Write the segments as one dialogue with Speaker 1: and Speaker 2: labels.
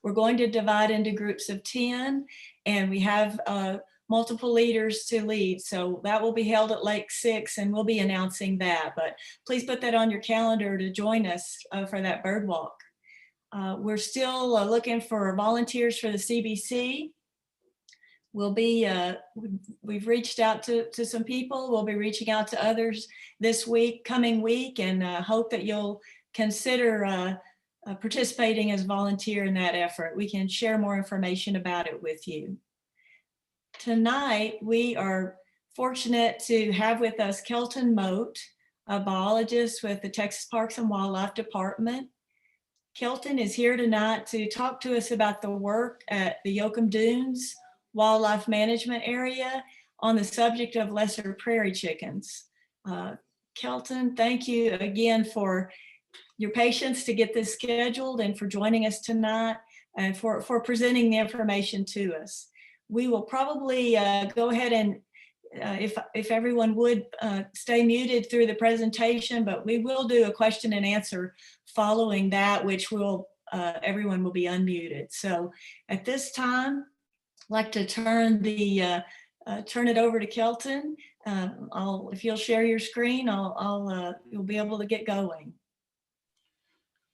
Speaker 1: We're going to divide into groups of 10, and we have multiple leaders to lead. So that will be held at Lake 6, and we'll be announcing that. But please put that on your calendar to join us for that bird walk. We're still looking for volunteers for the CBC. We'll be, we've reached out to some people. We'll be reaching out to others this week, coming week, and hope that you'll consider participating as a volunteer in that effort. We can share more information about it with you. Tonight, we are fortunate to have with us Kelton Mote, a biologist with the Texas Parks and Wildlife Department. Kelton is here tonight to talk to us about the work at the Yoakum Dunes Wildlife Management Area on the subject of lesser prairie chickens. Kelton, thank you again for your patience to get this scheduled and for joining us tonight and for presenting the information to us. We will probably go ahead and if everyone would stay muted through the presentation, but we will do a question and answer following that, which will everyone will be unmuted. So at this time, I'd like to turn it over to Kelton. If you'll share your screen, you'll be able to get going.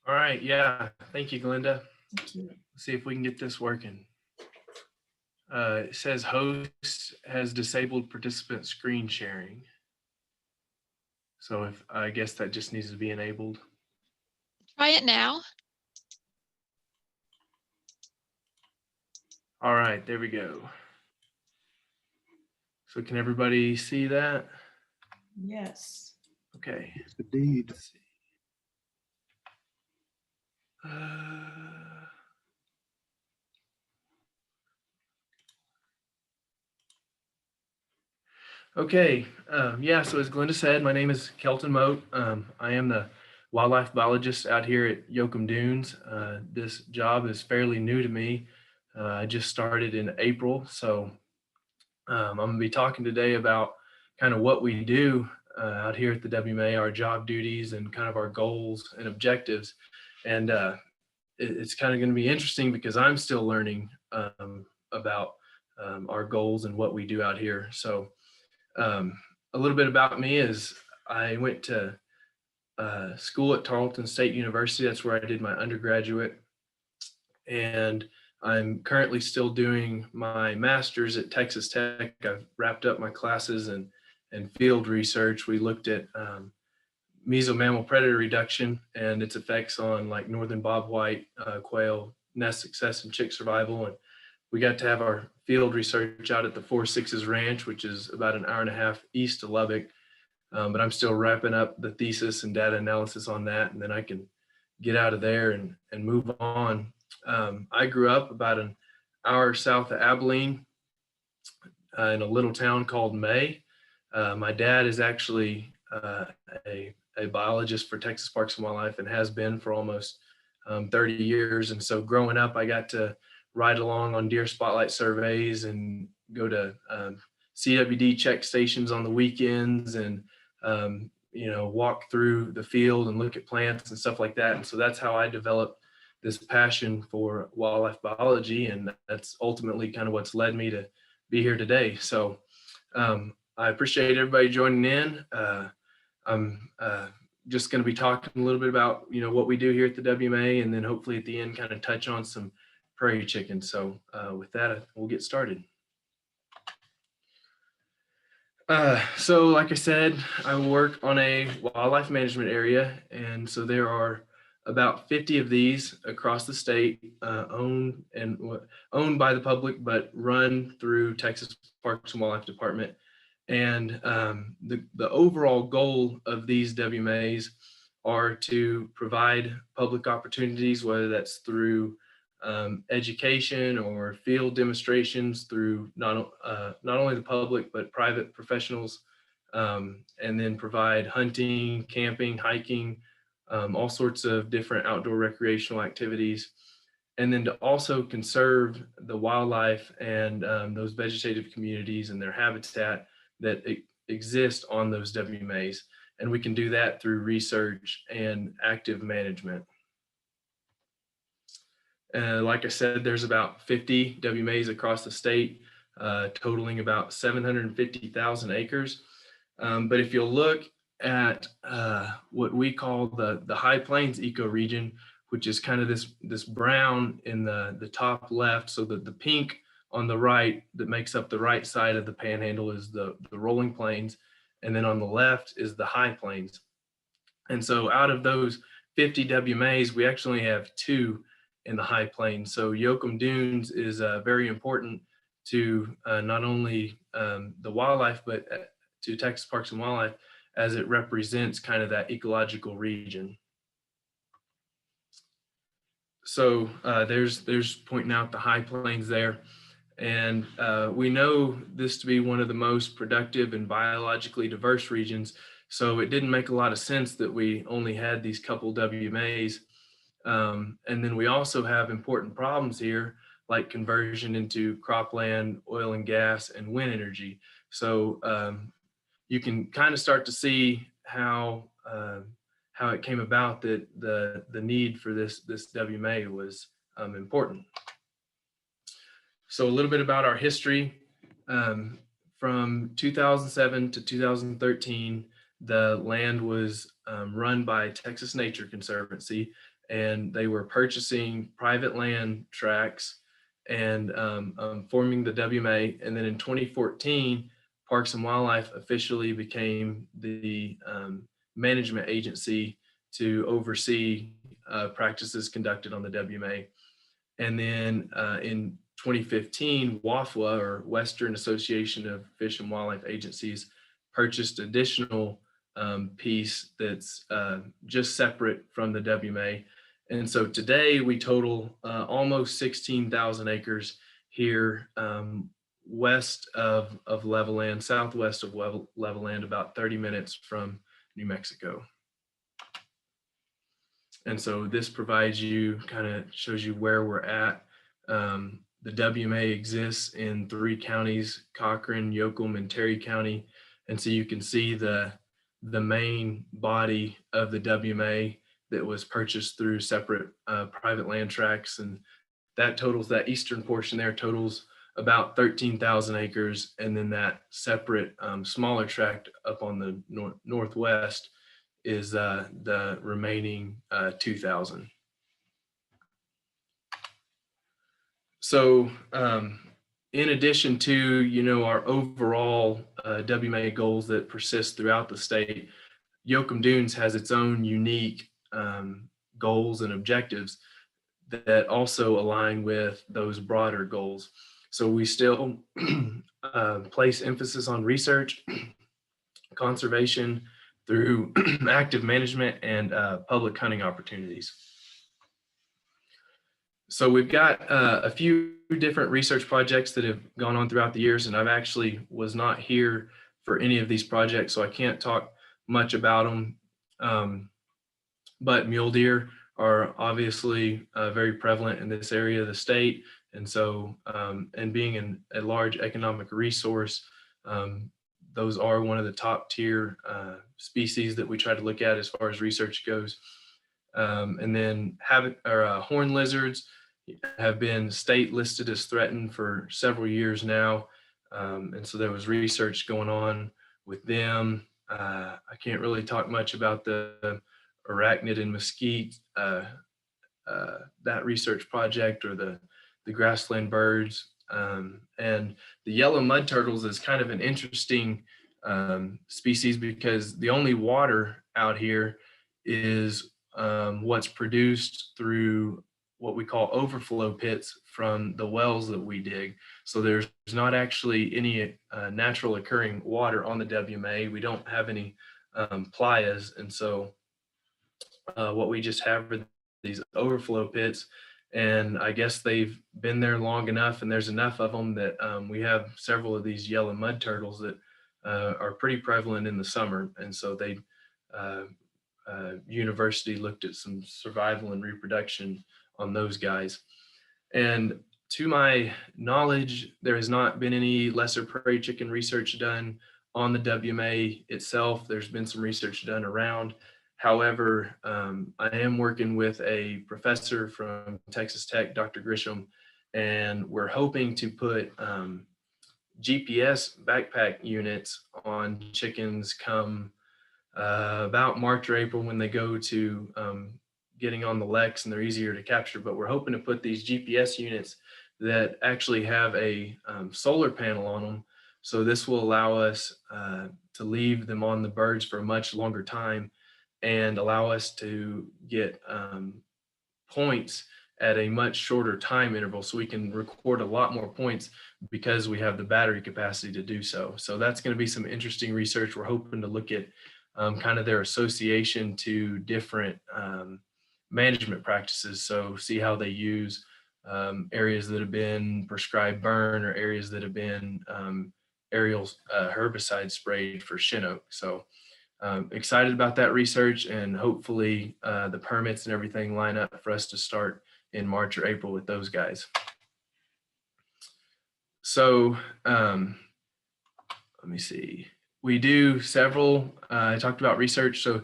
Speaker 2: All right. Yeah. Thank you, Glenda.
Speaker 1: Thank you.
Speaker 2: Let's see if we can get this working. It says host has disabled participant screen sharing. So I guess that just needs to be enabled.
Speaker 3: Try it now.
Speaker 2: All right, there we go. So can everybody see that?
Speaker 1: Yes.
Speaker 2: Okay.
Speaker 4: Yes, indeed.
Speaker 2: Let's see. Okay, yeah, so as Glenda said, my name is Kelton Mote. I am the wildlife biologist out here at Yoakum Dunes. This job is fairly new to me. I just started in April, so I'm going to be talking today about kind of what we do out here at the WMA, our job duties and kind of our goals and objectives. And it's kind of going to be interesting because I'm still learning about our goals and what we do out here. So a little bit about me is I went to school at Tarleton State University. That's where I did my undergraduate. And I'm currently still doing my master's at Texas Tech. I've wrapped up my classes and field research. We looked at mesomammal predator reduction and its effects on like northern bobwhite quail nest success and chick survival. And we got to have our field research out at the 4 Sixes Ranch, which is about an hour and a half east of Lubbock. But I'm still wrapping up the thesis and data analysis on that, and then I can get out of there and move on. I grew up about an hour south of Abilene in a little town called May. My dad is actually a biologist for Texas Parks and Wildlife and has been for almost 30 years. And so growing up, I got to ride along on deer spotlight surveys and go to CWD check stations on the weekends and walk through the field and look at plants and stuff like that. And so that's how I developed this passion for wildlife biology, and that's ultimately kind of what's led me to be here today. So I appreciate everybody joining in. I'm just going to be talking a little bit about what we do here at the WMA, and then hopefully at the end kind of touch on some prairie chickens. So with that, we'll get started. So like I said, I work on a wildlife management area, and so there are about 50 of these across the state, owned by the public, but run through Texas Parks and Wildlife Department. And the overall goal of these WMAs are to provide public opportunities, whether that's through education or field demonstrations through not only the public, but private professionals, and then provide hunting, camping, hiking, all sorts of different outdoor recreational activities. And then to also conserve the wildlife and those vegetative communities and their habitat that exist on those WMAs. And we can do that through research and active management. Like I said, there's about 50 WMAs across the state, totaling about 750,000 acres. But if you'll look at what we call the High Plains ecoregion, which is kind of this brown in the top left, so that the pink on the right that makes up the right side of the panhandle is the rolling plains, and then on the left is the high plains. And so out of those 50 WMAs, we actually only have 2 in the high plains. So Yoakum Dunes is very important to not only the wildlife, but to Texas Parks and Wildlife, as it represents kind of that ecological region. So there's pointing out the high plains there. And we know this to be one of the most productive and biologically diverse regions. So it didn't make a lot of sense that we only had these couple WMAs. And then we also have important problems here, like conversion into cropland, oil and gas, and wind energy. So you can kind of start to see how it came about that the need for this WMA was important. So a little bit about our history. From 2007 to 2013, the land was run by Texas Nature Conservancy, and they were purchasing private land tracts and forming the WMA. And then in 2014, Parks and Wildlife officially became the management agency to oversee practices conducted on the WMA. And then in 2015, WAFWA, or Western Association of Fish and Wildlife Agencies, purchased additional piece that's just separate from the WMA. And so today we total almost 16,000 acres here west of level land, southwest of level land, about 30 minutes from New Mexico. And so this provides you, kind of shows you where we're at. The WMA exists in 3 counties, Cochran, Yoakum, and Terry County. And so you can see the main body of the WMA that was purchased through separate private land tracts. And that totals, that eastern portion there totals about 13,000 acres. And then that separate smaller tract up on the northwest is the remaining 2,000. So in addition to, our overall WMA goals that persist throughout the state, Yoakum Dunes has its own unique goals and objectives that also align with those broader goals. So we still place emphasis on research, conservation through active management, and public hunting opportunities. So we've got a few different research projects that have gone on throughout the years, and I've actually was not here for any of these projects, so I can't talk much about them. But mule deer are obviously very prevalent in this area of the state. And so, and being a large economic resource, those are one of the top tier species that we try to look at as far as research goes. And then horned lizards have been state listed as threatened for several years now. And so there was research going on with them. I can't really talk much about the arachnid and mesquite, that research project, or the grassland birds. And the yellow mud turtles is kind of an interesting species, because the only water out here is what's produced through what we call overflow pits from the wells that we dig. So there's not actually any natural occurring water on the WMA. We don't have any playas. And so what we just have are these overflow pits. And I guess they've been there long enough, and there's enough of them that we have several of these yellow mud turtles that are pretty prevalent in the summer. And so they university looked at some survival and reproduction on those guys. And to my knowledge, there has not been any lesser prairie chicken research done on the WMA itself. There's been some research done around. However, I am working with a professor from Texas Tech, Dr. Grisham, and we're hoping to put GPS backpack units on chickens come about March or April when they go to getting on the Lex and they're easier to capture. But we're hoping to put these GPS units that actually have a solar panel on them. So this will allow us to leave them on the birds for a much longer time and allow us to get points at a much shorter time interval, so we can record a lot more points because we have the battery capacity to do so. So that's going to be some interesting research. We're hoping to look at kind of their association to different management practices. So see how they use areas that have been prescribed burn or areas that have been aerial herbicide sprayed for Chinook. So excited about that research, and hopefully the permits and everything line up for us to start in March or April with those guys. So let me see. We do several, I talked about research. So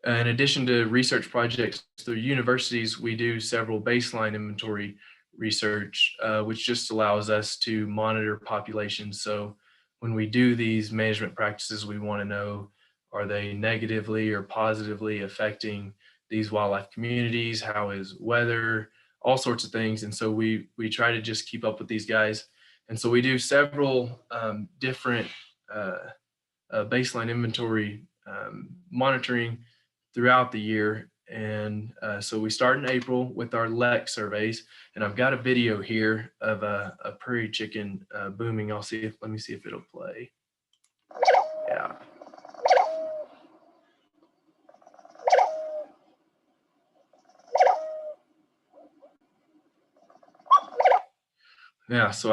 Speaker 2: in addition to research projects through universities, we do several baseline inventory research, which just allows us to monitor populations. So when we do these management practices, we want to know, are they negatively or positively affecting these wildlife communities? How is weather? All sorts of things. And so we try to just keep up with these guys. And so we do several different baseline inventory monitoring throughout the year. And so we start in April with our Lex surveys. And I've got a video here of a prairie chicken booming. Let me see if it'll play. Yeah. Yeah, so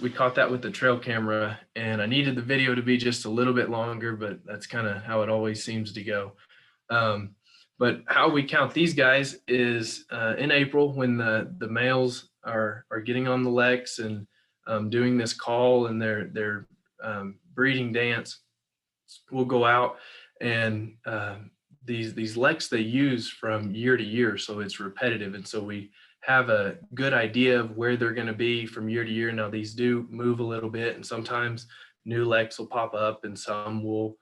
Speaker 2: we caught that with the trail camera, and I needed the video to be just a little bit longer, but that's kind of how it always seems to go. But how we count these guys is in April, when the males are getting on the Lex and doing this call and their breeding dance, we'll go out, and these Lex they use from year to year, so it's repetitive, and so we have a good idea of where they're going to be from year to year. Now these do move a little bit, and sometimes new Lex will pop up and some will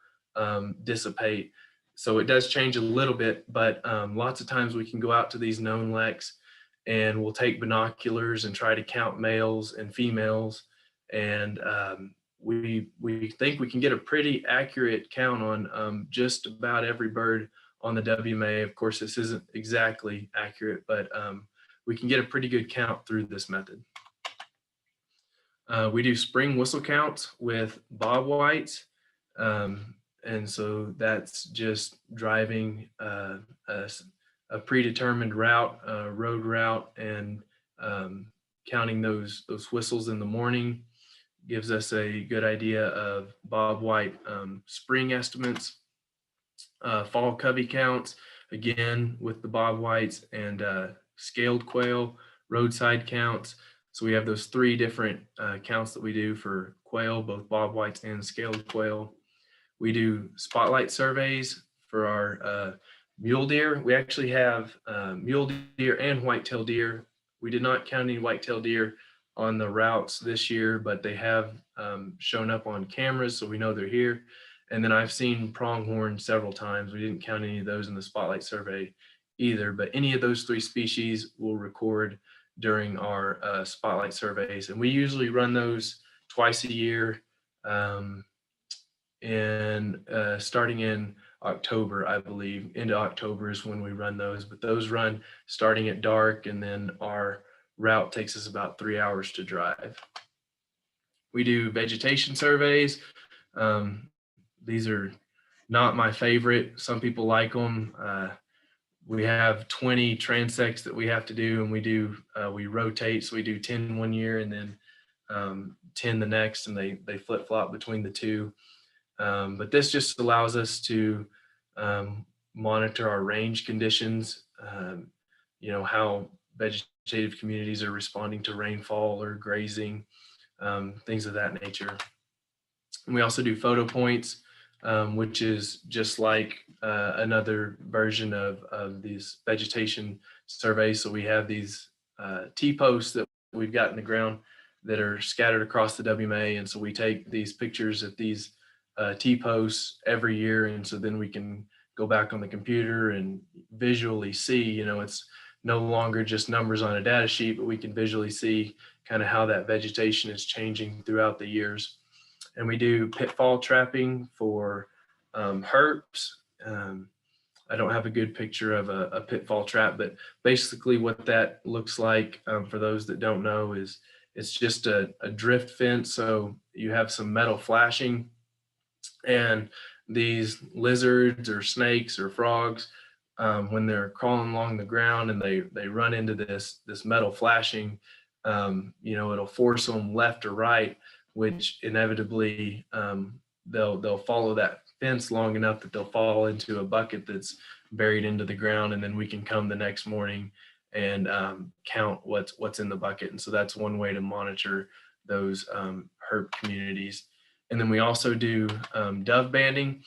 Speaker 2: dissipate. So it does change a little bit, but lots of times we can go out to these known Lex and we'll take binoculars and try to count males and females. And we think we can get a pretty accurate count on just about every bird on the WMA. Of course, this isn't exactly accurate, but we can get a pretty good count through this method. We do spring whistle counts with bob whites. And so that's just driving a predetermined route, road route, and counting those whistles in the morning gives us a good idea of bob white spring estimates. Fall covey counts, again, with the bob whites, and scaled quail, roadside counts. So we have those three different counts that we do for quail, both bob whites and scaled quail. We do spotlight surveys for our mule deer. We actually have mule deer and whitetail deer. We did not count any whitetail deer on the routes this year, but they have shown up on cameras, so we know they're here. And then I've seen pronghorn several times. We didn't count any of those in the spotlight survey either, but any of those three species will record during our spotlight surveys. And we usually run those twice a year, and starting in October, I believe. Into October is when we run those, but those run starting at dark, and then our route takes us about 3 hours to drive. We do vegetation surveys. These are not my favorite. Some people like them. We have 20 transects that we have to do, and we rotate. So we do 10 one year and then 10 the next, and they flip-flop between the two. But this just allows us to monitor our range conditions, how vegetative communities are responding to rainfall or grazing, things of that nature. And we also do photo points. which is just like another version of these vegetation surveys. So we have these T-posts that we've got in the ground that are scattered across the WMA. And so we take these pictures at these T-posts every year. And so then we can go back on the computer and visually see, it's no longer just numbers on a data sheet, but we can visually see kind of how that vegetation is changing throughout the years. And we do pitfall trapping for herps. I don't have a good picture of a pitfall trap, but basically what that looks like, for those that don't know, is it's just a drift fence. So you have some metal flashing, and these lizards or snakes or frogs, when they're crawling along the ground and they run into this metal flashing, it'll force them left or right, which inevitably they'll follow that fence long enough that they'll fall into a bucket that's buried into the ground, and then we can come the next morning and count what's in the bucket. And so that's one way to monitor those herp communities. And then we also do dove banding.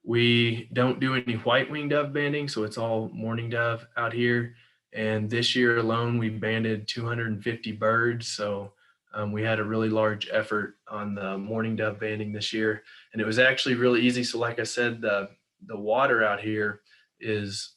Speaker 2: We don't do any white-winged dove banding, so it's all mourning dove out here. And this year alone, we banded 250 birds. So we had a really large effort on the mourning dove banding this year. And it was actually really easy. So like I said, the water out here is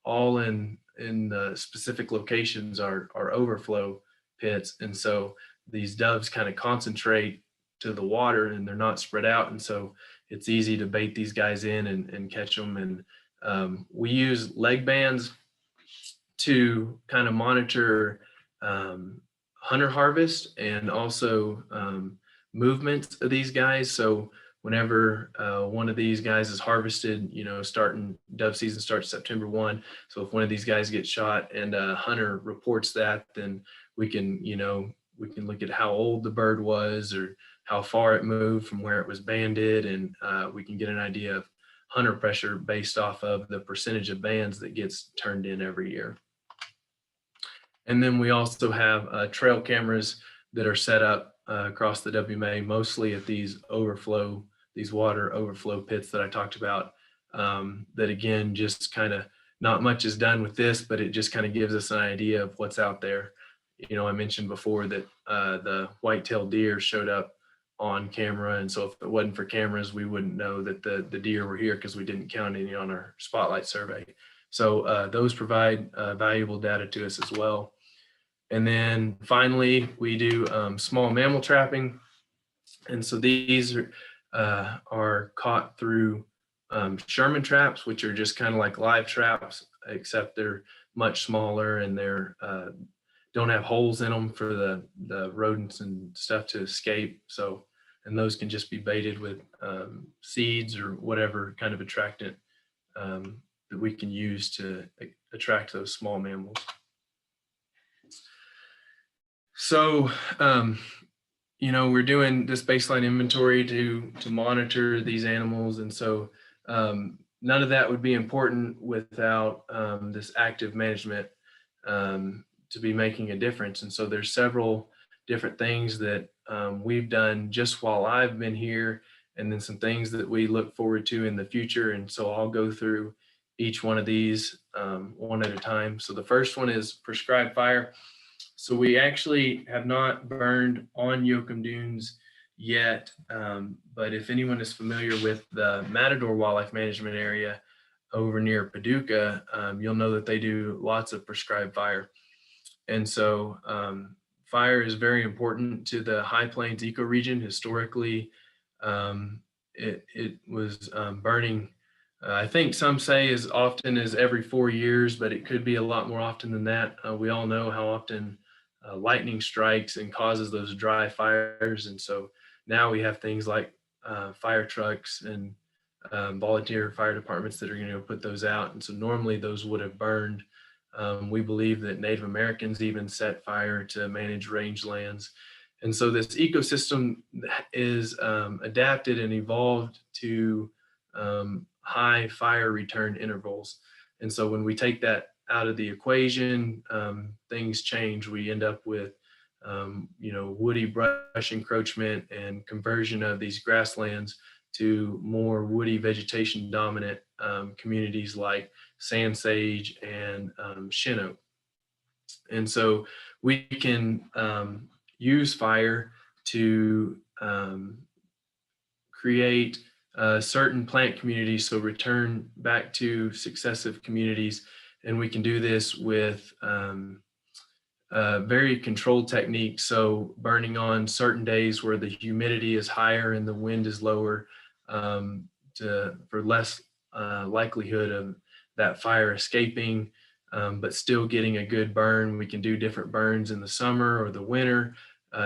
Speaker 2: all in the specific locations are overflow pits. And so these doves kind of concentrate to the water and they're not spread out. And so it's easy to bait these guys in and catch them. And we use leg bands to kind of monitor hunter harvest and also movement of these guys. So whenever one of these guys is harvested, starting dove season starts September 1. So if one of these guys gets shot and a hunter reports that, then we can look at how old the bird was or how far it moved from where it was banded. And we can get an idea of hunter pressure based off of the percentage of bands that gets turned in every year. And then we also have trail cameras that are set up across the WMA, mostly at these water overflow pits that I talked about, that again, just kind of not much is done with this, but it just kind of gives us an idea of what's out there. I mentioned before that the white-tailed deer showed up on camera. And so if it wasn't for cameras, we wouldn't know that the deer were here because we didn't count any on our spotlight survey. So those provide valuable data to us as well. And then finally, we do small mammal trapping. And so these are caught through Sherman traps, which are just kind of like live traps, except they're much smaller and they're don't have holes in them for the rodents and stuff to escape. So, and those can just be baited with seeds or whatever kind of attractant that we can use to attract those small mammals. So, we're doing this baseline inventory to monitor these animals. And so none of that would be important without this active management to be making a difference. And so there's several different things that we've done just while I've been here, and then some things that we look forward to in the future. And so I'll go through each one of these one at a time. So the first one is prescribed fire. So we actually have not burned on Yoakum Dunes yet, but if anyone is familiar with the Matador Wildlife Management Area over near Paducah, you'll know that they do lots of prescribed fire. And so fire is very important to the High Plains ecoregion. Historically, it was burning, I think some say as often as every 4 years, but it could be a lot more often than that. We all know how often lightning strikes and causes those dry fires. And so now we have things like fire trucks and volunteer fire departments that are going to put those out. And so normally those would have burned. We believe that Native Americans even set fire to manage rangelands. And so this ecosystem is adapted and evolved to high fire return intervals. And so when we take that out of the equation, things change. We end up with, woody brush encroachment and conversion of these grasslands to more woody vegetation dominant communities like sand sage and shin oak. And so we can use fire to create certain plant communities, so return back to successive communities. And we can do this with very controlled techniques. So burning on certain days where the humidity is higher and the wind is lower, for less likelihood of that fire escaping, but still getting a good burn. We can do different burns in the summer or the winter,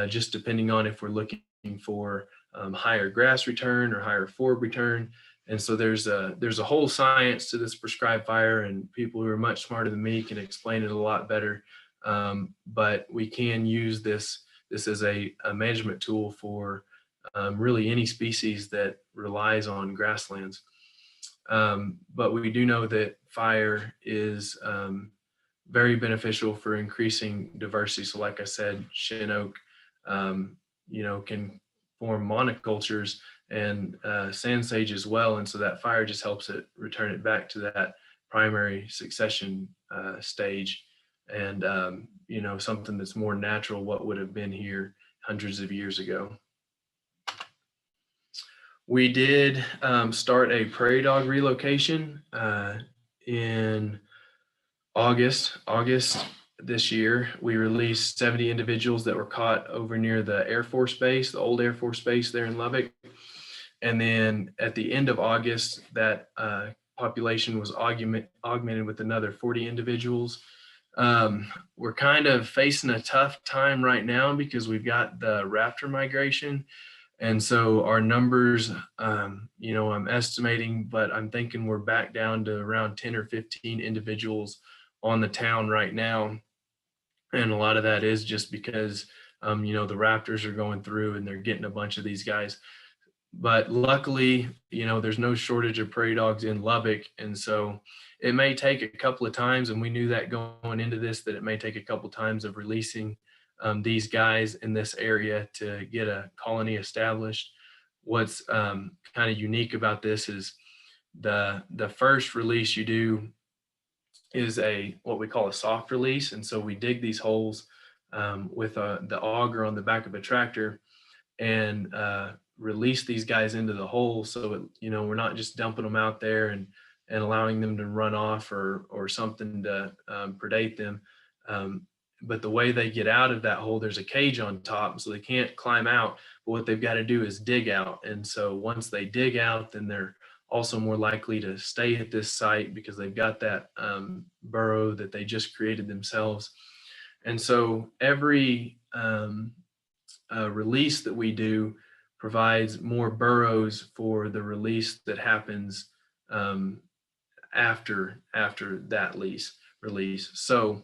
Speaker 2: just depending on if we're looking for higher grass return or higher forb return. And so there's a whole science to this prescribed fire, and people who are much smarter than me can explain it a lot better. But we can use this as a management tool for really any species that relies on grasslands. But we do know that fire is very beneficial for increasing diversity. So like I said, shin oak, can form monocultures, and sand sage as well. And so that fire just helps it return it back to that primary succession stage, and something that's more natural, what would have been here hundreds of years ago. We did start a prairie dog relocation in August this year. We released 70 individuals that were caught over near the Air Force Base, the old Air Force Base there in Lubbock. And then at the end of August, that population was augmented with another 40 individuals. We're kind of facing a tough time right now because we've got the raptor migration. And so our numbers, I'm estimating, but I'm thinking we're back down to around 10 or 15 individuals on the town right now. And a lot of that is just because, the raptors are going through and they're getting a bunch of these guys. But luckily, there's no shortage of prairie dogs in Lubbock. And so it may take a couple of times, and we knew that going into this, that it may take a couple of times of releasing these guys in this area to get a colony established. What's kind of unique about this is the first release you do is what we call a soft release. And so we dig these holes with the auger on the back of a tractor and release these guys into the hole. So we're not just dumping them out there and allowing them to run off or something to predate them. But the way they get out of that hole, there's a cage on top, so they can't climb out. But what they've got to do is dig out. And so once they dig out, then they're also more likely to stay at this site because they've got that burrow that they just created themselves. And so every release that we do provides more burrows for the release that happens after that release. So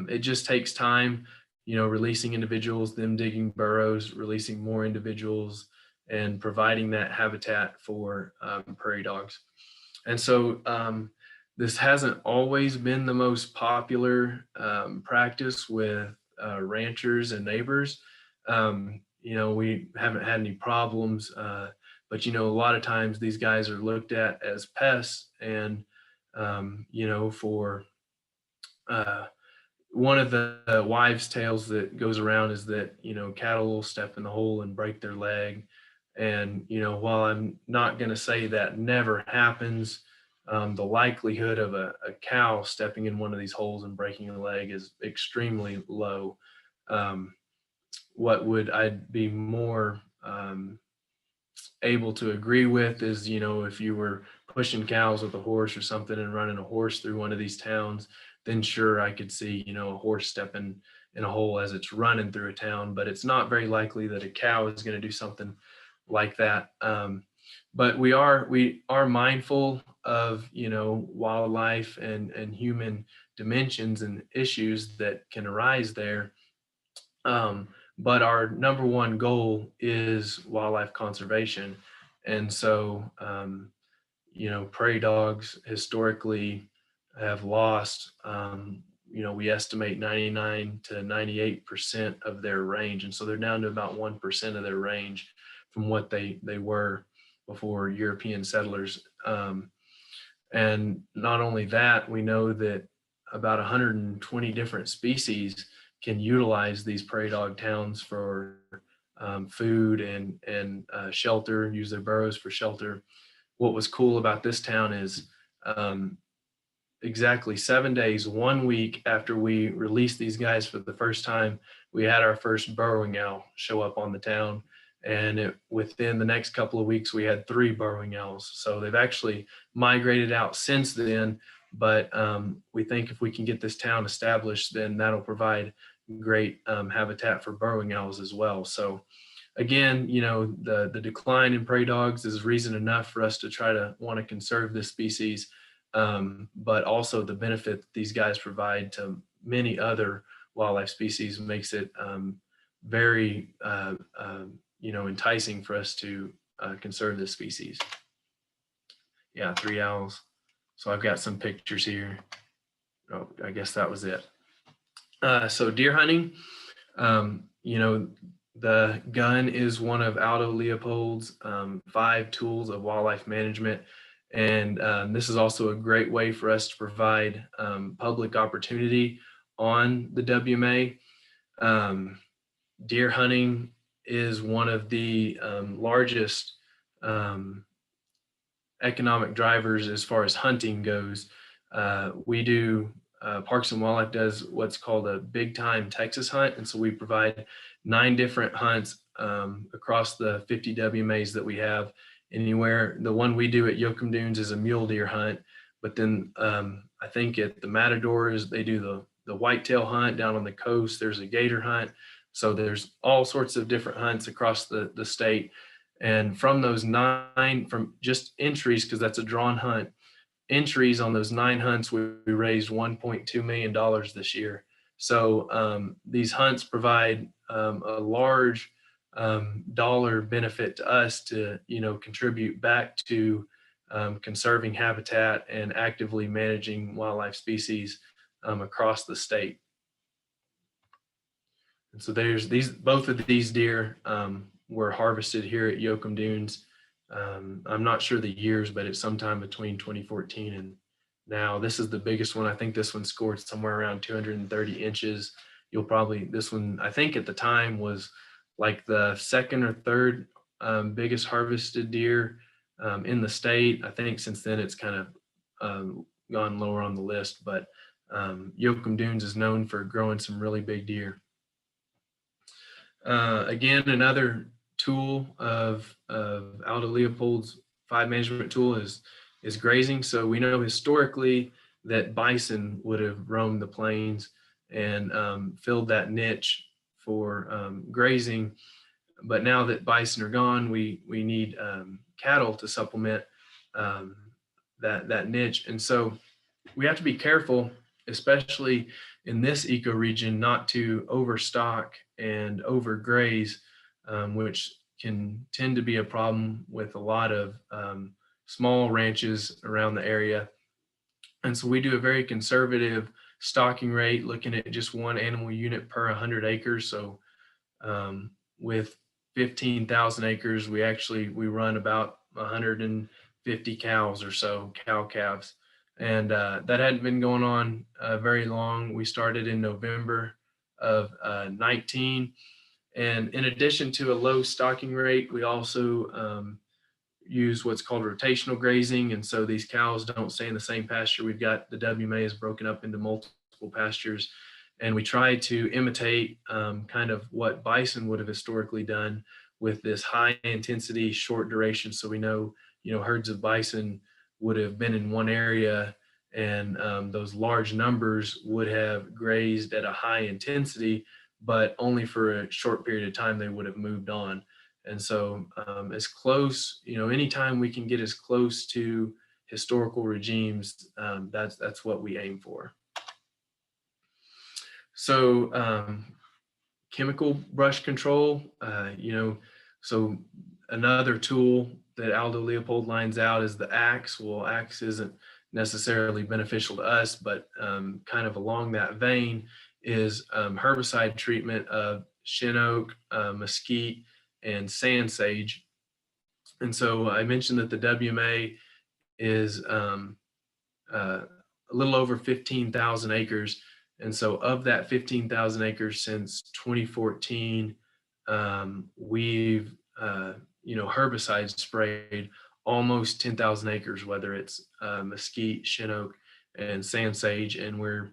Speaker 2: it just takes time, releasing individuals, them digging burrows, releasing more individuals, and providing that habitat for prairie dogs. And so this hasn't always been the most popular practice with ranchers and neighbors. We haven't had any problems, but a lot of times these guys are looked at as pests, and for one of the wives' tales that goes around is that cattle will step in the hole and break their leg. And while I'm not going to say that never happens, the likelihood of a cow stepping in one of these holes and breaking a leg is extremely low. What would I'd be more able to agree with is, if you were pushing cows with a horse or something and running a horse through one of these towns, then sure, I could see, a horse stepping in a hole as it's running through a town, but it's not very likely that a cow is going to do something like that. But we are mindful of, wildlife and human dimensions and issues that can arise there. But our number one goal is wildlife conservation. And so, prairie dogs historically have lost, we estimate 99 to 98% of their range. And so they're down to about 1% of their range from what they were. before European settlers. And not only that, we know that about 120 different species can utilize these prairie dog towns for food and shelter, use their burrows for shelter. What was cool about this town is exactly 7 days, 1 week after we released these guys for the first time, we had our first burrowing owl show up on the town. And within the next couple of weeks, we had 3 burrowing owls. So they've actually migrated out since then. But we think if we can get this town established, then that'll provide great habitat for burrowing owls as well. So again, you know, the decline in prairie dogs is reason enough for us to try to want to conserve this species. But also the benefit that these guys provide to many other wildlife species makes it very you know, enticing for us to conserve this species. Yeah, 3 owls. So I've got some pictures here. Oh, I guess that was it. So deer hunting, you know, the gun is one of Aldo Leopold's 5 tools of wildlife management. And this is also a great way for us to provide public opportunity on the WMA. Deer hunting is one of the largest economic drivers as far as hunting goes. We do, Parks and Wildlife does what's called a big time Texas hunt. And so we provide 9 different hunts across the 50 WMAs that we have. Anywhere, the one we do at Yoakum Dunes is a mule deer hunt, but then I think at the Matadors, they do the whitetail hunt. Down on the coast, there's a gator hunt. So there's all sorts of different hunts across the state. And from those 9, from just entries, because that's a drawn hunt, entries on those 9 hunts, we raised $1.2 million this year. So these hunts provide a large dollar benefit to us to, you know, contribute back to conserving habitat and actively managing wildlife species across the state. And so there's both of these deer were harvested here at Yoakum Dunes. I'm not sure the years, but it's sometime between 2014 and now. This is the biggest one. I think this one scored somewhere around 230 inches. This one, I think at the time was like the 2nd or 3rd biggest harvested deer in the state. I think since then it's kind of gone lower on the list, but Yoakum Dunes is known for growing some really big deer. Again, another tool of Aldo Leopold's 5 management tool is grazing. So we know historically that bison would have roamed the plains and filled that niche for grazing. But now that bison are gone, we need cattle to supplement that niche. And so we have to be careful, especially in this ecoregion, not to overstock and overgraze, which can tend to be a problem with a lot of small ranches around the area. And so we do a very conservative stocking rate, looking at just 1 animal unit per 100 acres. So with 15,000 acres, we run about 150 cows or so, cow calves. And that hadn't been going on very long. We started in November of 19. And in addition to a low stocking rate, we also use what's called rotational grazing. And so these cows don't stay in the same pasture. We've got the WMA is broken up into multiple pastures. And we try to imitate kind of what bison would have historically done with this high intensity, short duration. So we know, you know, herds of bison would have been in one area, and those large numbers would have grazed at a high intensity, but only for a short period of time they would have moved on. And so as close, you know, anytime we can get as close to historical regimes, that's what we aim for. So chemical brush control, you know, so another tool that Aldo Leopold lines out is the axe. Well, axe isn't necessarily beneficial to us, but kind of along that vein is herbicide treatment of shin oak, mesquite, and sand sage. And so I mentioned that the WMA is a little over 15,000 acres. And so of that 15,000 acres since 2014, we've, herbicide sprayed almost 10,000 acres, whether it's mesquite, chinook, and sand sage. And we're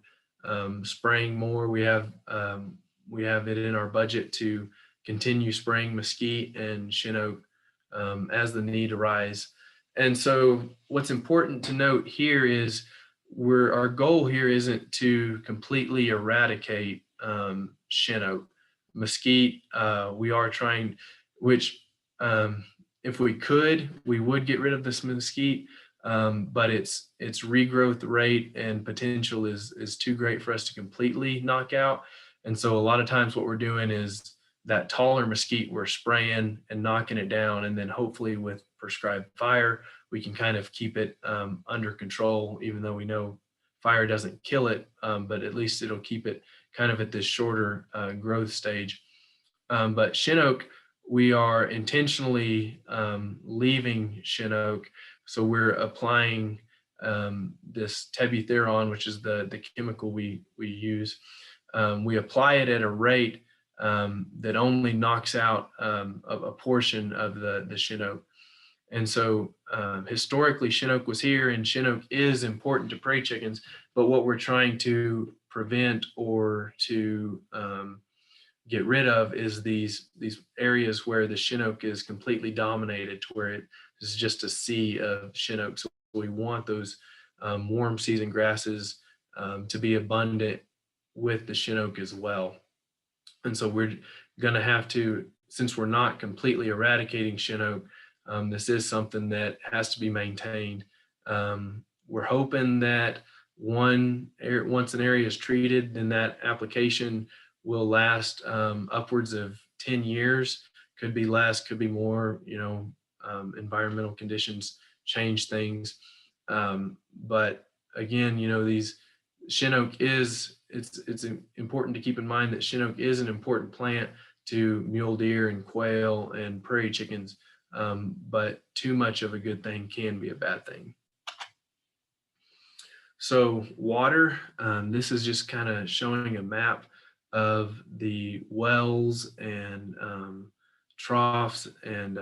Speaker 2: spraying more. We have it in our budget to continue spraying mesquite and chinook as the need arises. And so what's important to note here is our goal here isn't to completely eradicate chinook. Mesquite, we are trying, which if we could, we would get rid of this mesquite, but its regrowth rate and potential is too great for us to completely knock out. And so a lot of times what we're doing is that taller mesquite, we're spraying and knocking it down, and then hopefully with prescribed fire, we can kind of keep it under control, even though we know fire doesn't kill it, but at least it'll keep it kind of at this shorter growth stage. But chinook, we are intentionally leaving chinook. So we're applying this tebutheron, which is the chemical we use. We apply it at a rate that only knocks out a portion of the chinook. And so historically, chinook was here, and chinook is important to prairie chickens. But what we're trying to prevent or to get rid of is these areas where the chinook is completely dominated, to where it is just a sea of chinook. So we want those warm season grasses to be abundant with the chinook as well. And so we're going to have to, since we're not completely eradicating chinook, this is something that has to be maintained. We're hoping that once an area is treated, then that application will last upwards of 10 years. Could be less, could be more, environmental conditions change things. But again, these chinook it's important to keep in mind that chinook is an important plant to mule deer and quail and prairie chickens. But too much of a good thing can be a bad thing. So water, this is just kind of showing a map of the wells and troughs and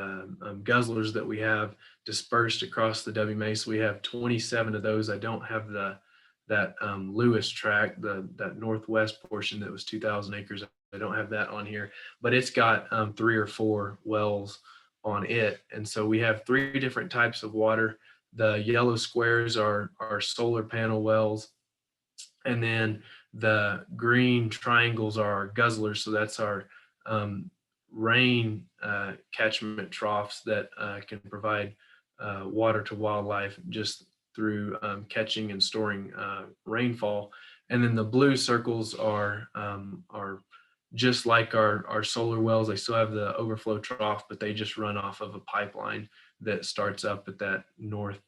Speaker 2: guzzlers that we have dispersed across the WMA. So we have 27 of those. I don't have that Lewis tract, that northwest portion that was 2,000 acres. I don't have that on here, but it's got 3 or 4 wells on it. And so we have 3 different types of water. The yellow squares are solar panel wells. And then the green triangles are our guzzlers. So that's our rain catchment troughs that can provide water to wildlife just through catching and storing rainfall. And then the blue circles are just like our solar wells. They still have the overflow trough, but they just run off of a pipeline that starts up at that north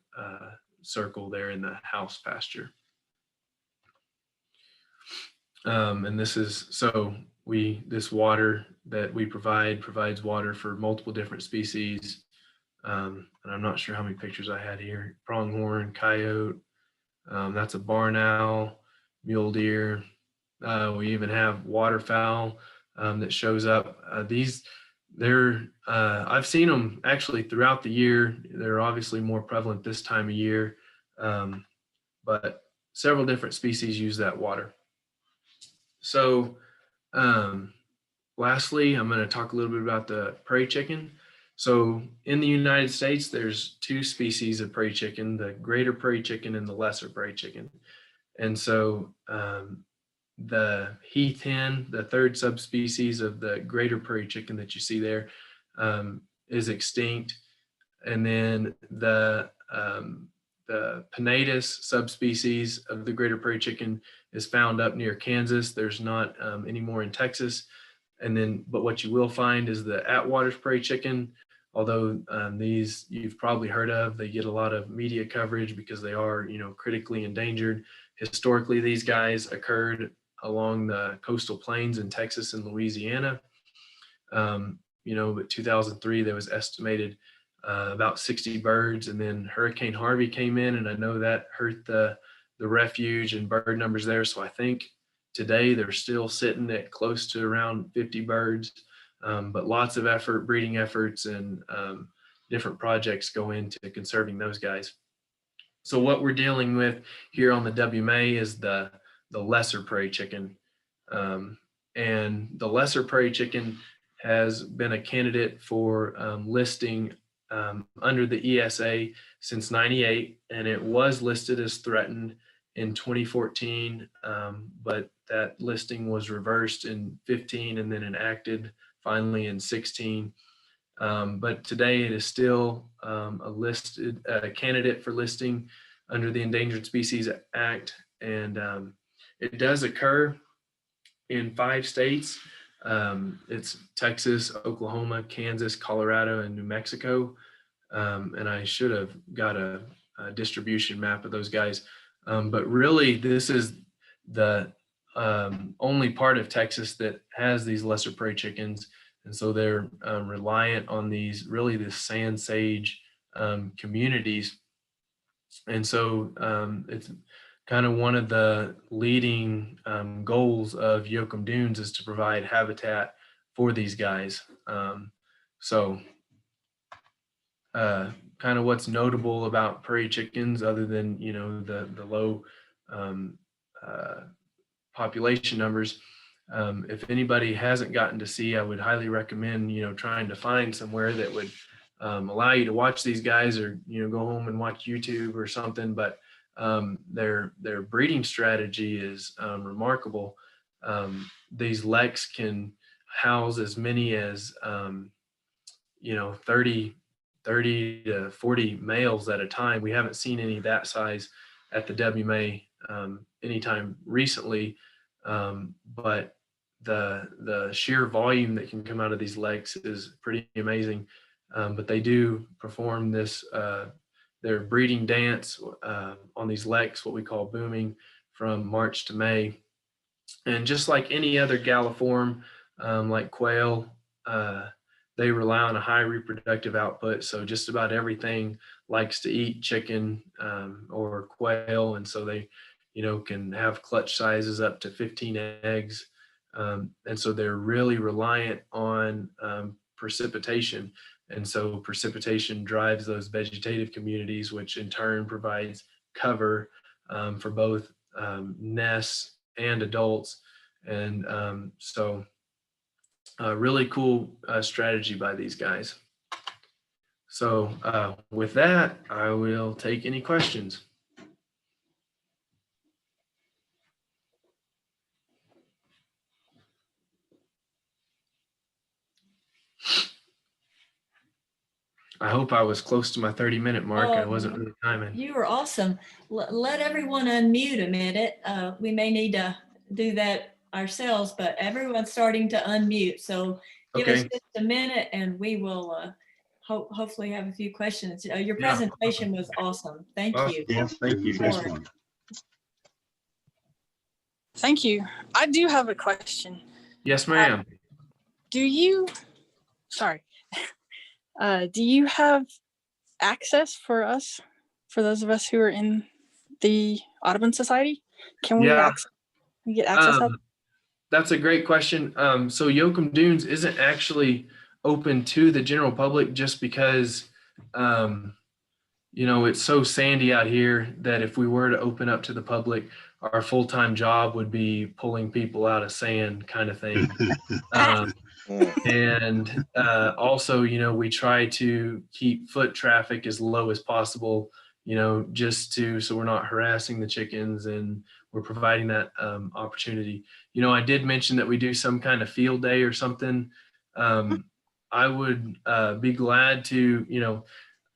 Speaker 2: circle there in the house pasture. And this is, this water that we provides water for multiple different species. And I'm not sure how many pictures I had here. Pronghorn, coyote, that's a barn owl, mule deer. We even have waterfowl that shows up. I've seen them actually throughout the year. They're obviously more prevalent this time of year, but several different species use that water. So lastly, I'm going to talk a little bit about the prairie chicken. So in the United States, there's 2 species of prairie chicken, the greater prairie chicken and the lesser prairie chicken. And so the heath hen, the 3rd subspecies of the greater prairie chicken that you see there, is extinct. And then the pinnatus subspecies of the greater prairie chicken is found up near Kansas. There's not anymore in Texas. And then, but what you will find is the Atwater's prairie chicken. Although these you've probably heard of, they get a lot of media coverage because they are, critically endangered. Historically, these guys occurred along the coastal plains in Texas and Louisiana. But 2003, there was estimated about 60 birds. And then Hurricane Harvey came in, and I know that hurt the refuge and bird numbers there. So I think today they're still sitting at close to around 50 birds, but lots of effort, breeding efforts, and different projects go into conserving those guys. So what we're dealing with here on the WMA is the lesser prairie chicken. And the lesser prairie chicken has been a candidate for listing under the ESA since '98, and it was listed as threatened in 2014, but that listing was reversed in 15 and then enacted finally in 16. But today it is still a candidate for listing under the Endangered Species Act, and it does occur in 5 states. It's Texas, Oklahoma, Kansas, Colorado, and New Mexico. And I should have got a distribution map of those guys. But really, this is the only part of Texas that has these lesser prairie chickens. And so they're reliant on these, really the sand sage communities. And so it's kind of one of the leading goals of Yoakum Dunes is to provide habitat for these guys. So kind of what's notable about prairie chickens, other than, you know, the low population numbers, if anybody hasn't gotten to see, I would highly recommend, you know, trying to find somewhere that would allow you to watch these guys, or, you know, go home and watch YouTube or something. But their breeding strategy is remarkable. These leks can house as many as 30 to 40 males at a time. We haven't seen any that size at the WMA anytime recently, but the sheer volume that can come out of these leks is pretty amazing. But they do perform this their breeding dance on these leks, what we call booming, from March to May. And just like any other galliform, like quail, they rely on a high reproductive output. So just about everything likes to eat chicken or quail. And so they, you know, can have clutch sizes up to 15 eggs. And so they're really reliant on precipitation. And so precipitation drives those vegetative communities, which in turn provides cover for both nests and adults. And so a really cool strategy by these guys. So with that, I will take any questions. I hope I was close to my 30-minute mark. I wasn't really timing.
Speaker 1: You were awesome. Let everyone unmute a minute. We may need to do that ourselves, but everyone's starting to unmute. So give us just a minute and we will hopefully have a few questions. Your presentation was awesome. Thank you.
Speaker 4: Yes, thank you.
Speaker 5: Thank you. I do have a question.
Speaker 2: Yes, ma'am.
Speaker 5: Do you have access for us, for those of us who are in the Audubon Society? Can we get access?
Speaker 2: That's a great question. So Yoakum Dunes isn't actually open to the general public just because, you know, it's so sandy out here that if we were to open up to the public, our full-time job would be pulling people out of sand kind of thing. And also, you know, we try to keep foot traffic as low as possible, you know, so we're not harassing the chickens, and we're providing that opportunity. You know, I did mention that we do some kind of field day or something. I would be glad to, you know,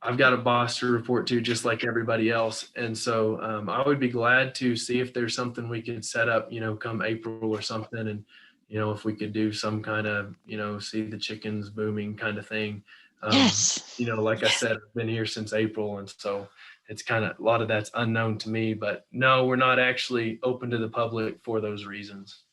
Speaker 2: I've got a boss to report to just like everybody else. And so I would be glad to see if there's something we could set up, you know, come April or something. And, you know, if we could do some kind of, you know, see the chickens booming kind of thing.
Speaker 3: Yes.
Speaker 2: You know, like I said, I've been here since April. And so it's kind of, a lot of that's unknown to me, but no, we're not actually open to the public for those reasons.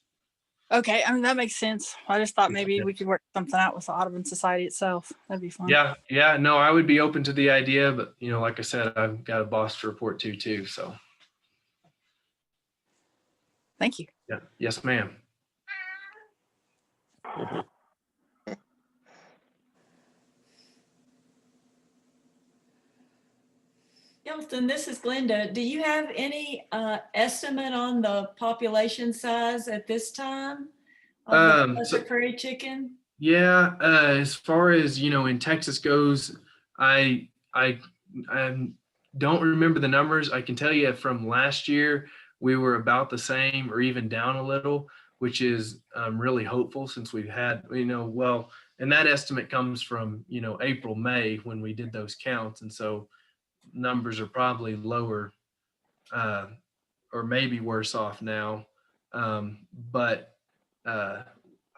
Speaker 5: Okay, I mean, that makes sense. I just thought maybe we could work something out with the Audubon Society itself. That'd be fun.
Speaker 2: Yeah, no, I would be open to the idea, but like I said, I've got a boss to report to too. So
Speaker 5: Thank you.
Speaker 2: yeah, yes, ma'am.
Speaker 1: Kelton, this is Glenda. Do you have any estimate on the population size at this time of the lesser prairie chicken?
Speaker 2: Yeah, as far as in Texas goes, I don't remember the numbers. I can tell you from last year we were about the same or even down a little, which is really hopeful since we've had well, and that estimate comes from April, May when we did those counts, and so numbers are probably lower or maybe worse off now, but.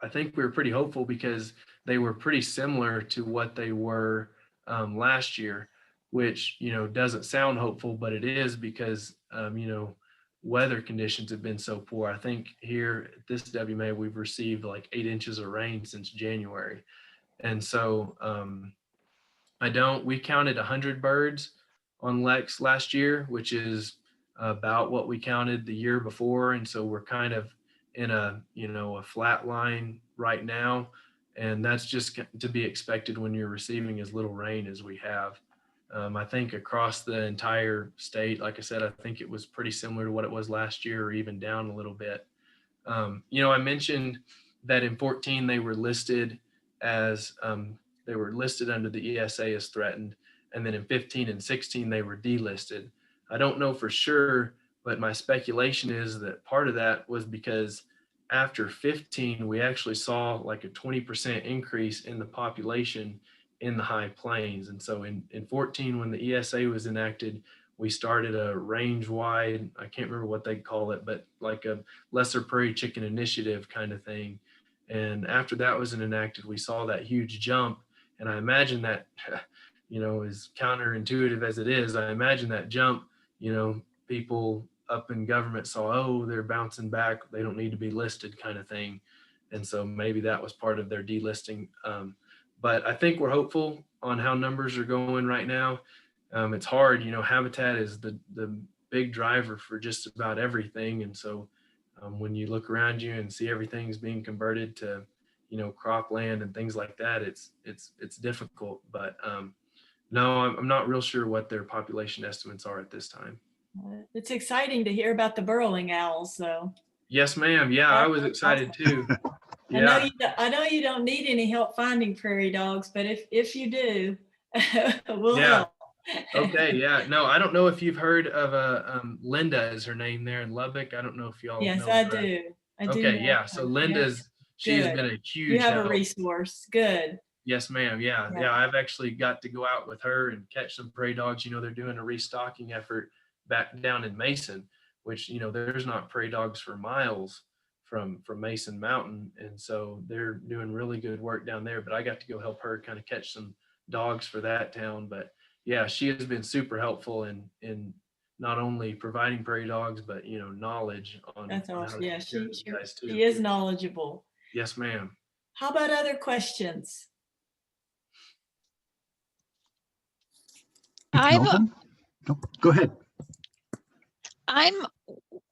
Speaker 2: I think we were pretty hopeful because they were pretty similar to what they were last year, which doesn't sound hopeful, but it is because weather conditions have been so poor. I think here at this WMA we've received like 8 inches of rain since January, and so we counted 100 birds on Lex last year, which is about what we counted the year before, and so we're kind of in a flat line right now, and that's just to be expected when you're receiving as little rain as we have. I think across the entire state, like I said, I think it was pretty similar to what it was last year or even down a little bit. I mentioned that in 14 they were listed as under the ESA as threatened, and then in 15 and 16 they were delisted. I don't know for sure, but my speculation is that part of that was because after 15 we actually saw like a 20% increase in the population in the high plains, and so in 14 when the ESA was enacted, we started a range-wide, I can't remember what they call it, but like a lesser prairie chicken initiative kind of thing. And after that was enacted, we saw that huge jump. And I imagine that, as counterintuitive as it is, I imagine that jump, people up in government saw, oh, they're bouncing back, they don't need to be listed kind of thing. And so maybe that was part of their delisting. But I think we're hopeful on how numbers are going right now. It's hard, habitat is the big driver for just about everything. And so when you look around you and see everything's being converted to, cropland and things like that, it's difficult. But no, I'm not real sure what their population estimates are at this time.
Speaker 1: It's exciting to hear about the burrowing owls, though.
Speaker 2: Yes, ma'am. Yeah, I was excited too. Yeah.
Speaker 1: I know you don't need any help finding prairie dogs, but if you do, we'll help.
Speaker 2: Okay, yeah. No, I don't know if you've heard of Linda is her name there in Lubbock. I don't know if y'all
Speaker 1: Yes,
Speaker 2: know
Speaker 1: I
Speaker 2: her.
Speaker 1: do. I do.
Speaker 2: Okay, yeah. So Linda's, she's
Speaker 1: Good.
Speaker 2: been a huge
Speaker 1: You have
Speaker 2: help.
Speaker 1: a resource. Good.
Speaker 2: Yes, ma'am. Yeah.
Speaker 1: Yeah.
Speaker 2: I've actually got to go out with her and catch some prairie dogs. They're doing a restocking effort back down in Mason, which, there's not prairie dogs for miles from Mason Mountain. And so they're doing really good work down there. But I got to go help her kind of catch some dogs for that town. But yeah, she has been super helpful in not only providing prairie dogs, but knowledge on.
Speaker 1: That's awesome. Yeah, she
Speaker 2: too.
Speaker 1: is knowledgeable.
Speaker 2: Yes, ma'am.
Speaker 1: How about other questions?
Speaker 4: Nope. Go ahead.
Speaker 3: I'm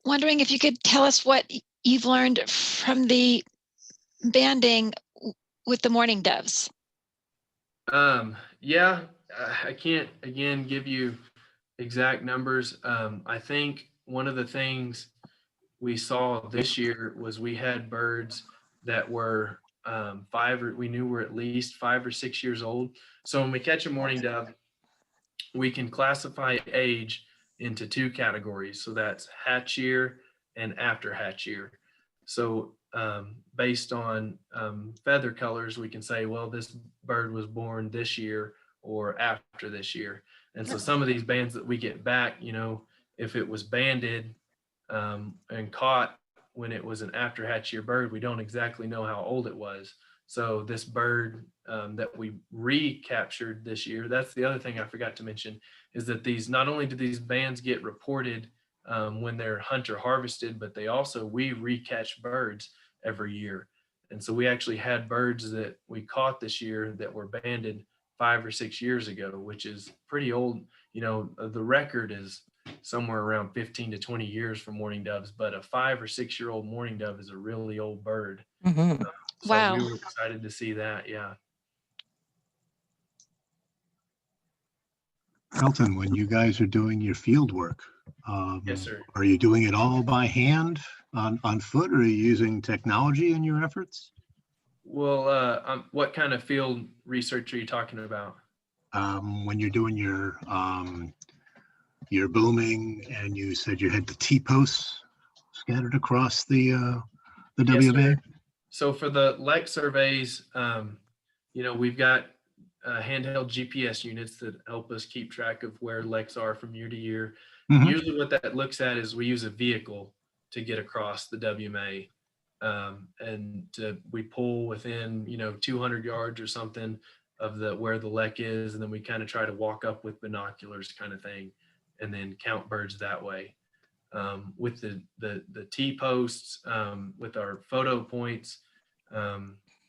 Speaker 3: wondering if you could tell us what you've learned from the banding with the mourning doves.
Speaker 2: Yeah, I can't again give you exact numbers. I think one of the things we saw this year was we had birds that were we knew were at least 5 or 6 years old. So when we catch a mourning dove, we can classify age into 2 categories. So that's hatch year and after hatch year. So based on feather colors, we can say, well, this bird was born this year or after this year. And so some of these bands that we get back, if it was banded and caught when it was an after hatch year bird, we don't exactly know how old it was. So this bird that we recaptured this year, that's the other thing I forgot to mention, is that not only do these bands get reported when they're hunter harvested, but we recatch birds every year. And so we actually had birds that we caught this year that were banded 5 or 6 years ago, which is pretty old. You know, the record is somewhere around 15 to 20 years for mourning doves, but a 5 or 6 year old mourning dove is a really old bird.
Speaker 6: Mhm.
Speaker 2: So
Speaker 3: Wow.
Speaker 2: we were excited to see that. Yeah.
Speaker 4: Kelton, when you guys are doing your field work,
Speaker 2: Yes, sir.
Speaker 4: are you doing it all by hand on foot, or are you using technology in your efforts?
Speaker 2: Well, what kind of field research are you talking about?
Speaker 4: When you're doing your booming, and you said you had the T-posts scattered across the
Speaker 2: Yes,
Speaker 4: WMA?
Speaker 2: sir. So for the lek surveys, you know, we've got handheld GPS units that help us keep track of where leks are from year to year.
Speaker 4: Mhm.
Speaker 2: Usually what that looks at is we use a vehicle to get across the WMA. We pull within, you know, 200 yards or something of where the lek is. And then we kind of try to walk up with binoculars kind of thing, and then count birds that way. With the T-posts, with our photo points,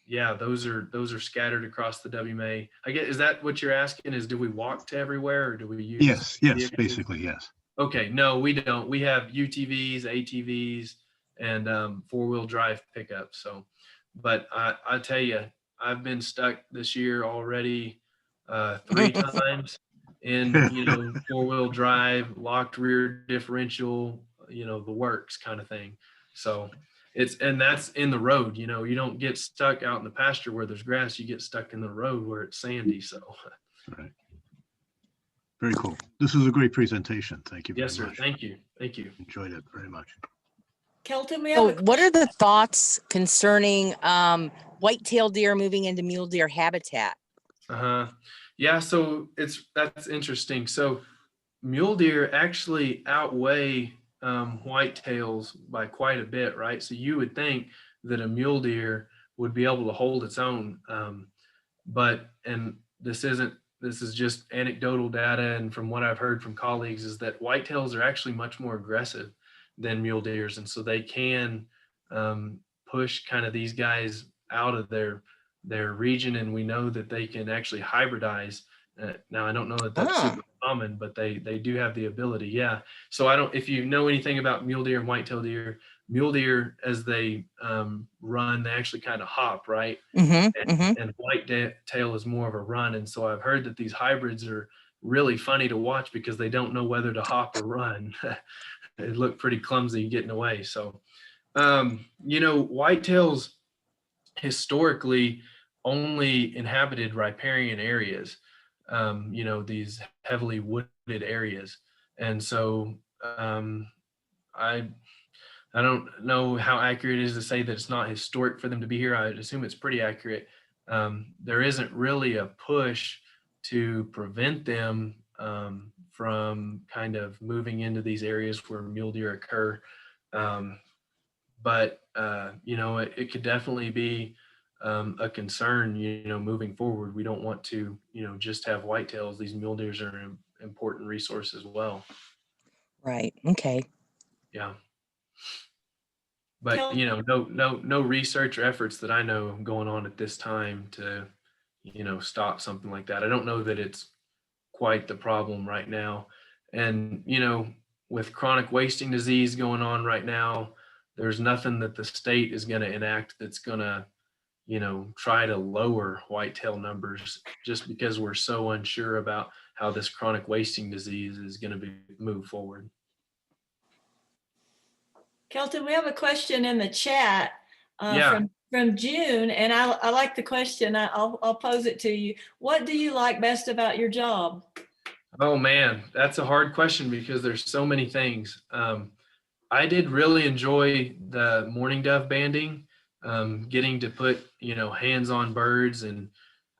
Speaker 2: yeah, those are scattered across the WMA. I guess, is that what you're asking, is do we walk to everywhere, or do we use
Speaker 4: Yes,
Speaker 2: vehicles?
Speaker 4: basically, yes.
Speaker 2: Okay, no, we don't. We have UTVs, ATVs, and four-wheel drive pickups. So, but I tell you, I've been stuck this year already 3 times in, you know, four-wheel drive, locked rear differential, you know, the works kind of thing. So and that's in the road. You know, you don't get stuck out in the pasture where there's grass. You get stuck in the road where it's sandy. So
Speaker 4: Right. Very cool. This was a great presentation. Thank you very
Speaker 2: yes, sir.
Speaker 4: much.
Speaker 2: Thank you. Thank you.
Speaker 4: Enjoyed it very much.
Speaker 1: Kelton, we have
Speaker 6: So
Speaker 1: a
Speaker 6: what are the thoughts concerning white-tailed deer moving into mule deer habitat?
Speaker 2: Uh-huh. Yeah, so that's interesting. So mule deer actually outweigh whitetails by quite a bit, right? So you would think that a mule deer would be able to hold its own, and this is just anecdotal data, and from what I've heard from colleagues is that whitetails are actually much more aggressive than mule deers, and so they can push kind of these guys out of their region, and we know that they can actually hybridize. Now I don't know that that's super common, but they do have the ability. Yeah. So if you know anything about mule deer and white-tailed deer, mule deer, as they run, they actually kind of hop, right? And white-tail is more of a run. And so I've heard that these hybrids are really funny to watch because they don't know whether to hop or run. They look pretty clumsy getting away. So, you know, whitetails historically only inhabited riparian areas, you know, these heavily wooded areas. And so I don't know how accurate it is to say that it's not historic for them to be here. I assume it's pretty accurate. There isn't really a push to prevent them from kind of moving into these areas where mule deer occur. But you know, it could definitely be a concern, you know, moving forward. We don't want to, you know, just have whitetails. These mule deers are an important resource as well.
Speaker 6: Right. Okay.
Speaker 2: Yeah. But you know, no research or efforts that I know going on at this time to, you know, stop something like that. I don't know that it's quite the problem right now. And you know, with chronic wasting disease going on right now, there's nothing that the state is going to enact that's going to, you know, try to lower whitetail numbers just because we're so unsure about how this chronic wasting disease is going to move forward.
Speaker 1: Kelton, we have a question in the chat
Speaker 2: Yeah.
Speaker 1: from June, and I like the question. I'll pose it to you. What do you like best about your job?
Speaker 2: Oh man, that's a hard question because there's so many things. I did really enjoy the mourning dove banding, getting to put, you know, hands on birds. And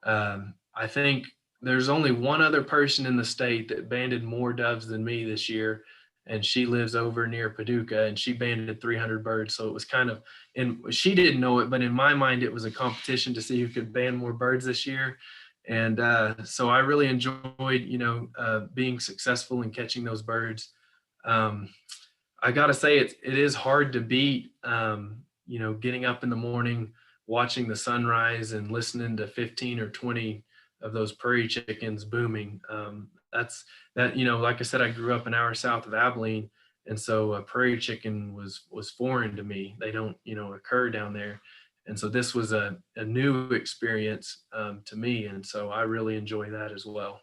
Speaker 2: I think there's only one other person in the state that banded more doves than me this year. And she lives over near Paducah, and she banded 300 birds. So it was kind of, and she didn't know it, but in my mind, it was a competition to see who could band more birds this year. And so I really enjoyed, you know, being successful in catching those birds. I gotta say, it is hard to beat getting up in the morning, watching the sunrise and listening to 15 or 20 of those prairie chickens booming. Like I said, I grew up an hour south of Abilene. And so a prairie chicken was foreign to me. They don't, occur down there. And so this was a new experience to me. And so I really enjoy that as well.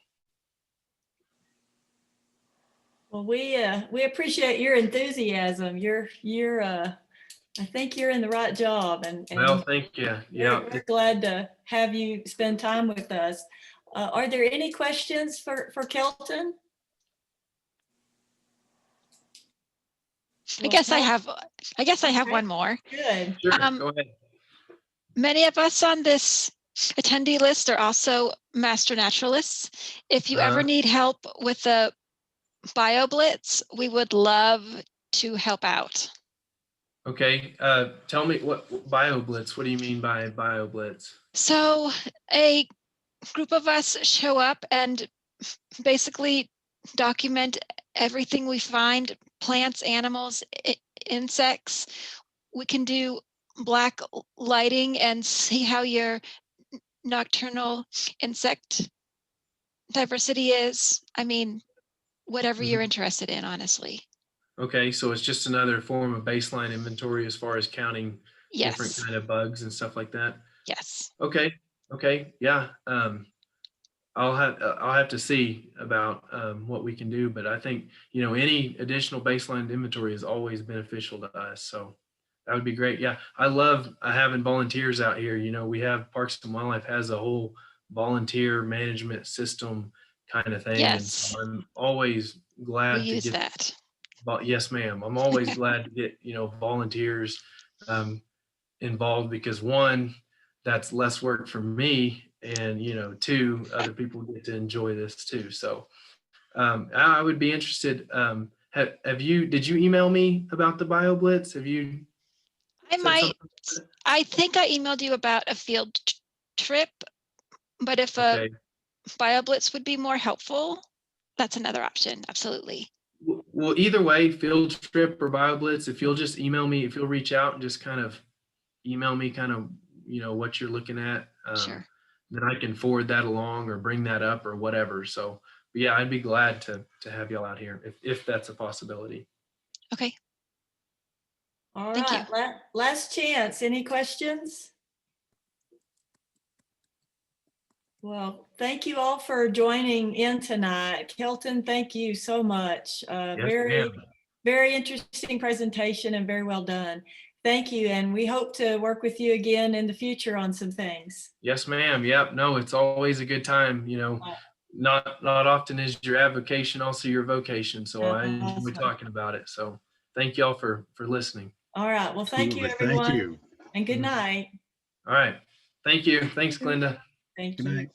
Speaker 1: Well, we appreciate your enthusiasm. I think you're in the right job, and
Speaker 2: Well, thank you. Yeah.
Speaker 1: we're glad to have you spend time with us. Are there any questions for Kelton?
Speaker 3: I guess I have one more.
Speaker 1: Good.
Speaker 2: Sure.
Speaker 3: Um,
Speaker 2: Go ahead.
Speaker 3: Many of us on this attendee list are also master naturalists. If you ever need help with the BioBlitz, we would love to help out.
Speaker 2: Okay. Tell me what BioBlitz. What do you mean by BioBlitz?
Speaker 3: So a group of us show up and basically document everything we find, plants, animals, insects. We can do black lighting and see how your nocturnal insect diversity is. I mean, whatever you're interested in, honestly.
Speaker 2: Okay, so it's just another form of baseline inventory as far as counting different
Speaker 3: Yes.
Speaker 2: kind of bugs and stuff like that.
Speaker 3: Yes.
Speaker 2: Okay, yeah. I'll have to see about what we can do, but I think any additional baseline inventory is always beneficial to us. So that would be great. Yeah, I love having volunteers out here. We have Parks and Wildlife has a whole volunteer management system kind of thing, and
Speaker 3: Yes.
Speaker 2: so I'm always glad
Speaker 3: We
Speaker 2: to
Speaker 3: use
Speaker 2: get.
Speaker 3: that.
Speaker 2: But yes, ma'am. I'm always glad to get volunteers involved, because one, that's less work for me, and two, other people get to enjoy this too. So I would be interested. Did you email me about the BioBlitz? Have you?
Speaker 3: I think I emailed you about a field trip, but if
Speaker 2: Okay.
Speaker 3: a BioBlitz would be more helpful, that's another option. Absolutely.
Speaker 2: Well, either way, field trip or BioBlitz, if you'll just email me, if you'll reach out and just kind of email me what you're looking at,
Speaker 3: Sure.
Speaker 2: then I can forward that along or bring that up or whatever. So but yeah, I'd be glad to have y'all out here if that's a possibility.
Speaker 3: Okay.
Speaker 1: All
Speaker 3: Thank
Speaker 1: right. Last chance. Any questions? Well, thank you all for joining in tonight. Kelton, thank you so much.
Speaker 2: Yes,
Speaker 1: Very,
Speaker 2: ma'am.
Speaker 1: very interesting presentation and very well done. Thank you. And we hope to work with you again in the future on some things.
Speaker 2: Yes, ma'am. Yep. No, it's always a good time. Not often is your avocation also your vocation. So I enjoy
Speaker 1: Awesome.
Speaker 2: talking about it. So thank y'all for listening.
Speaker 1: All right. Well, thank you,
Speaker 4: Absolutely.
Speaker 1: everyone.
Speaker 4: Thank you.
Speaker 1: And good night.
Speaker 2: All right. Thank you. Thanks, Glenda.
Speaker 1: Thank
Speaker 4: Good
Speaker 1: you.
Speaker 4: night.